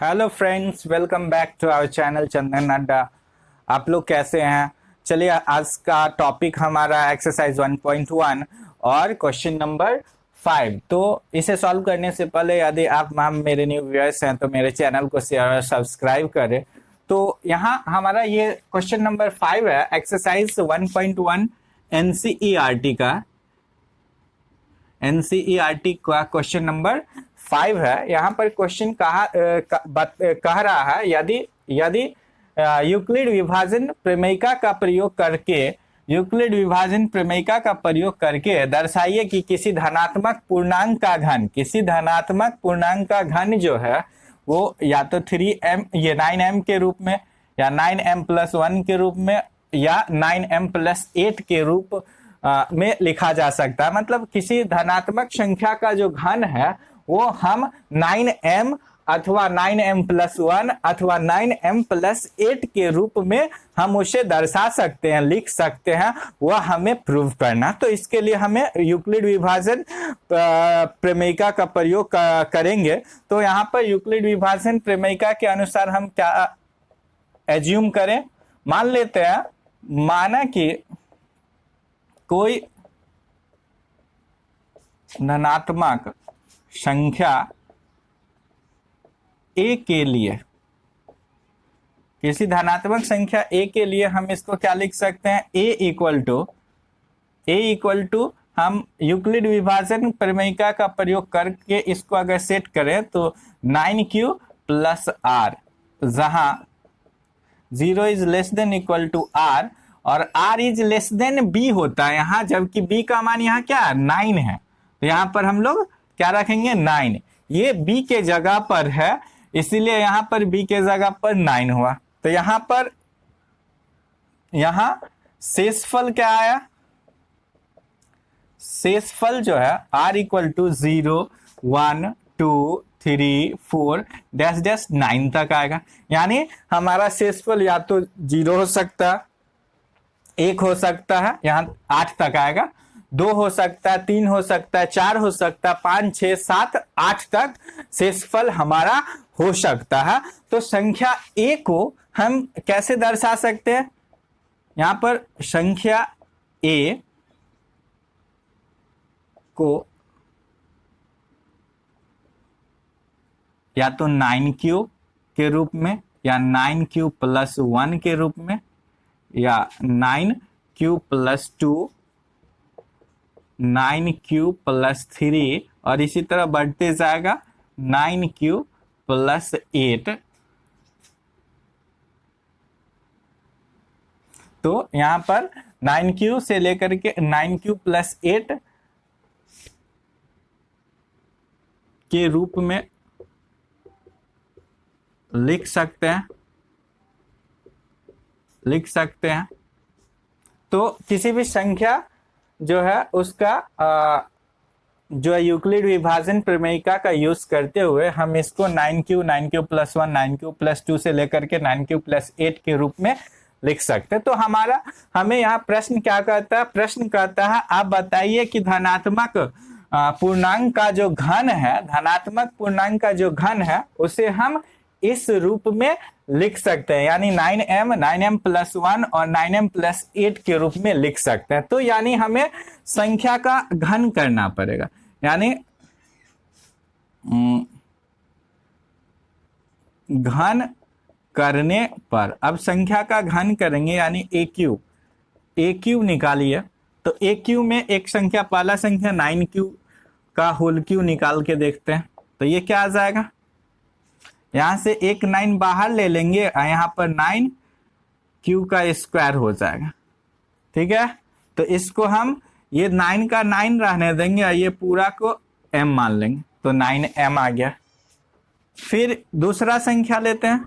Hello friends, welcome back to our channel Chandan Adda. आप लोग कैसे हैं? चलिए, आज का टॉपिक हमारा एक्सरसाइज 1.1 और क्वेश्चन नंबर 5। तो इसे सॉल्व करने से पहले यदि आप मेरे न्यू व्यूअर्स हैं तो मेरे चैनल को शेयर और सब्सक्राइब करें। तो यहाँ हमारा ये क्वेश्चन नंबर 5 है, एक्सरसाइज 1.1 एनसीईआरटी का क्वेश्चन नंबर 5 है। यहाँ पर क्वेश्चन कह रहा है, यदि यूक्लिड विभाजन प्रमेयिका का प्रयोग करके दर्शाइए कि किसी धनात्मक पूर्णांक का घन जो है वो या तो 3m ये 9m के रूप में या 9m+1 के रूप में या 9m+8 के रूप में लिखा जा सकता है। मतलब किसी धनात्मक संख्या का जो घन है वो हम 9m अथवा 9m+1 अथवा 9m+8 के रूप में हम उसे दर्शा सकते हैं, लिख सकते हैं। वह हमें प्रूव करना। तो इसके लिए हमें यूक्लिड विभाजन प्रमेयिका का प्रयोग करेंगे। तो यहाँ पर यूक्लिड विभाजन प्रमेयिका के अनुसार हम क्या एज्यूम करें? मान लेते हैं, माना कि कोई धनात्मक संख्या a के लिए, किसी धनात्मक संख्या a के लिए हम इसको क्या लिख सकते हैं? a इक्वल टू हम यूक्लिड विभाजन प्रमेयिका का प्रयोग करके इसको अगर सेट करें तो 9q + r, जहां 0 is less than equal to r और r is less than b होता है यहाँ, जबकि b का मान यहाँ क्या है? 9 है। तो यहाँ पर हम लोग क्या रखेंगे? 9। ये b के जगह पर है, इसीलिए यहाँ पर b के जगह पर 9 हुआ। तो यहाँ शेषफल क्या आया? शेषफल जो है r equal to 0 1 2 3 4 dash dash 9 तक आएगा। यानी हमारा शेषफल या तो 0 हो सकता है, 1 हो सकता है, यहाँ 8 तक आएगा, 2 हो सकता है, 3 हो सकता है, 4 हो सकता है, 5 6 7 8 तक शेषफल हमारा हो सकता है। तो संख्या a को हम कैसे दर्शा सकते हैं? यहाँ पर संख्या a को या तो 9q के रूप में या 9q+1 के रूप में या 9q+2 9q+3 और इसी तरह बढ़ते जाएगा 9q+8। तो यहां पर 9q से लेकर के 9q+8 के रूप में लिख सकते हैं। तो किसी भी संख्या जो है उसका जो यूक्लिड विभाजन प्रमेयिका का यूज करते हुए हम इसको 9q 9q+1 9q+2 से लेकर के 9q+8 के रूप में लिख सकते हैं। तो हमें यहाँ प्रश्न क्या कहता है? प्रश्न कहता है आप बताइए कि धनात्मक पूर्णांक का जो घन है उसे हम इस रूप में लिख सकते हैं, यानी 9m+1 और 9m+8 के रूप में लिख सकते हैं। तो यानी हमें संख्या का घन करना पड़ेगा, यानी घन करने पर अब संख्या का घन करेंगे, यानी AQ निकालिए। तो AQ में एक संख्या, पहला संख्या 9q का होल क्यू निकाल के देखते हैं। तो ये क्या आ जाएगा? यहां से एक 9 बाहर ले लेंगे, यहां पर 9q का स्क्वायर हो जाएगा। ठीक है, तो इसको हम ये 9 का 9 रहने देंगे और ये पूरा को m मान लेंगे, तो 9m आ गया। फिर दूसरा संख्या लेते हैं,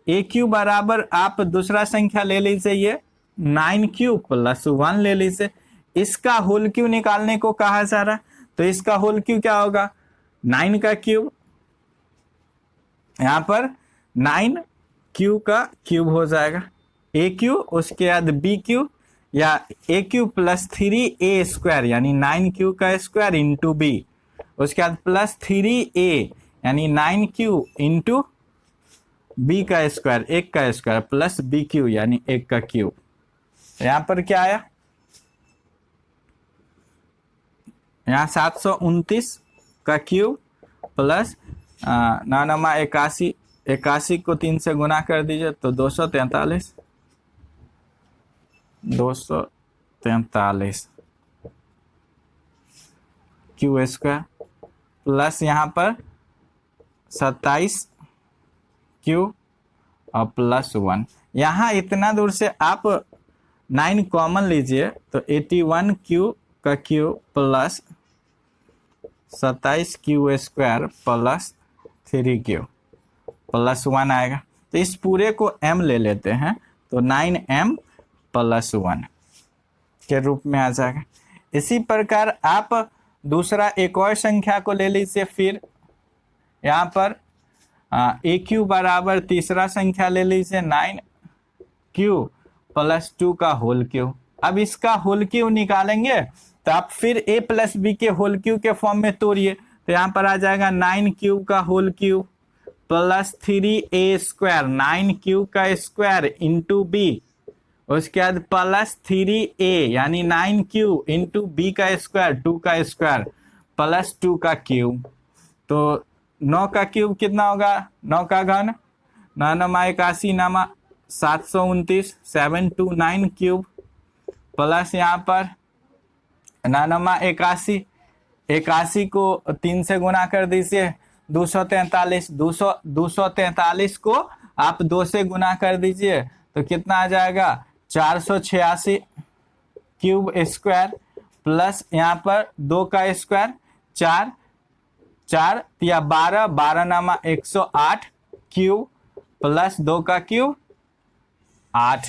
AQ बराबर आप दूसरा संख्या ले लीजिए, ये 9q+1 ले लीजिए। इसका होल क्यू निकालने को कहा जा रहा है, तो इसका होल क्यू क्या होगा? 9 का क्यूब, यहां पर 9q का क्यूब हो जाएगा, AQ, उसके बाद BQ या AQ+3a² यानी 9q का स्क्वायर इंटू b, उसके बाद +3a यानी 9q इंटू बी का स्क्वायर, एक का स्क्वायर प्लस बी क्यू यानी एक का क्यूब। यहां पर क्या आया, यहाँ 729 का क्यूब प्लस 9 81, 81 को 3 से गुना कर दीजिए तो 243 क्यू स्क्वायर प्लस यहाँ पर 27 क्यू और प्लस 1। यहाँ इतना दूर से आप 9 कॉमन लीजिए तो 81 क्यू का Q plus 27 Q square plus 3 Q plus 1 आएगा। तो इस पूरे को m ले लेते हैं तो 9m प्लस 1 के रूप में आ जाएगा। इसी प्रकार आप दूसरा एक और संख्या को ले लीजिए। फिर यहाँ पर ए क्यू बराबर तीसरा संख्या ले लीजिए 9q प्लस 2 का होल क्यू। अब इसका होल क्यू निकालेंगे तो आप फिर a प्लस बी के होल क्यू के फॉर्म में तोड़िए तो यहाँ पर आ जाएगा 9q का whole Q plus 3a square, 9q का स्क्वायर इंटू बी, उसके बाद प्लस 3a यानी 9q इंटू बी का स्क्वायर 2 का स्क्वायर प्लस 2 का क्यूब। तो 9 का क्यूब कितना होगा, 9 का घन 9 81 नामा 729 729 क्यूब प्लस यहाँ पर 9 81, 81 को 3 से गुना कर दीजिए 243, 243 को आप 2 से गुना कर दीजिए तो कितना आ जाएगा 486 क्यूब स्क्वायर प्लस यहाँ पर 2 का स्क्वायर 4 4 या 12, 12 नामा 108 क्यूब प्लस 2 का क्यूब 8।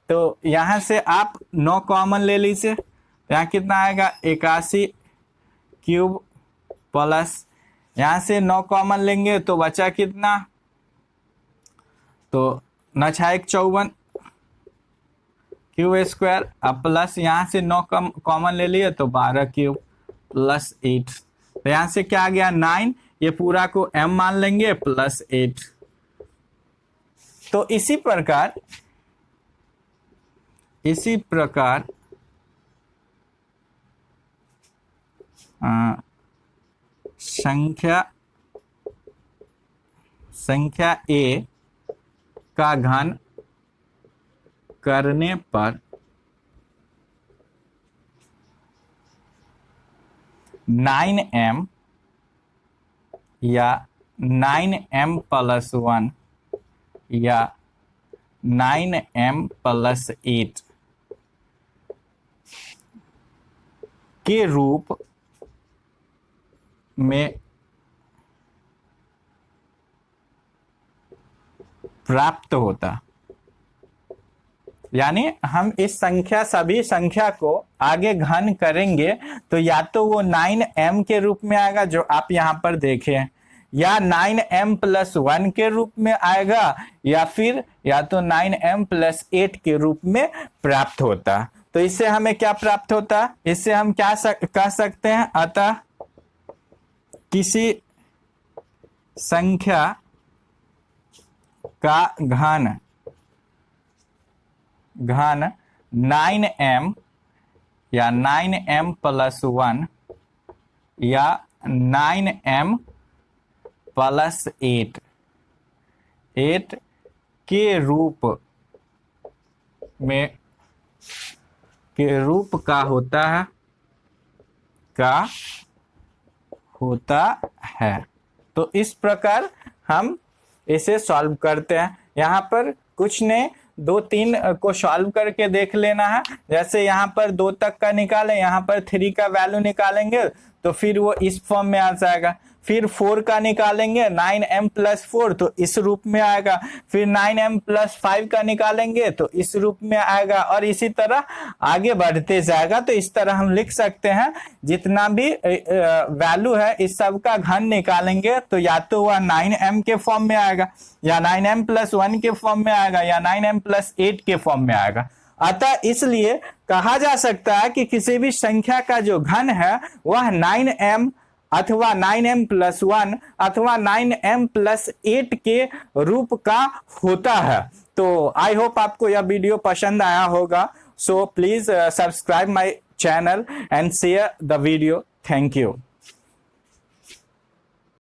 तो यहाँ से आप 9 कॉमन ले लीजिए, यहाँ कितना आएगा 81 क्यूब प्लस यहाँ से 9 कॉमन लेंगे तो बचा कितना, तो 9 × 1 54 क्यूब स्क्वायर अब प्लस यहाँ से 9 कॉमन ले लिए तो 12 क्यूब प्लस 8। तो यहाँ से क्या आ गया 9, ये पूरा को m मान लेंगे प्लस 8। तो इसी प्रकार संख्या a का घन करने पर 9m या 9m प्लस 1 या 9m प्लस 8 के रूप में प्राप्त होता। यानी हम इस सभी संख्या को आगे घन करेंगे तो या तो वो 9m के रूप में आएगा जो आप यहां पर देखें, या 9m प्लस 1 के रूप में आएगा, या फिर या तो 9m प्लस 8 के रूप में प्राप्त होता। तो इससे हमें क्या प्राप्त होता, इससे हम क्या कह सकते हैं, अतः किसी संख्या का घन 9m या 9m प्लस 1 या 9m प्लस 8 के रूप का होता है। तो इस प्रकार हम इसे सॉल्व करते हैं। यहाँ पर कुछ ने 2-3 को सॉल्व करके देख लेना है। जैसे यहाँ पर 2 तक का निकालें, यहाँ पर 3 का वैल्यू निकालेंगे तो फिर वो इस फॉर्म में आ जाएगा। फिर 4 का निकालेंगे 9m प्लस 4 तो इस रूप में आएगा। फिर 9m प्लस 5 का निकालेंगे तो इस रूप में आएगा, और इसी तरह आगे बढ़ते जाएगा। तो इस तरह हम लिख सकते हैं जितना भी वैल्यू है इस सब का घन निकालेंगे तो या तो वह 9m के फॉर्म में आएगा, या 9m प्लस 1 के फॉर्म में आएगा, या 9m प्लस 8 के फॉर्म में आएगा। अतः इसलिए कहा जा सकता है कि किसी भी संख्या का जो घन है वह 9m अथवा 9m+1 अथवा 9m+8 के रूप का होता है। तो आई होप आपको यह वीडियो पसंद आया होगा। So please subscribe my channel and share the video. Thank you.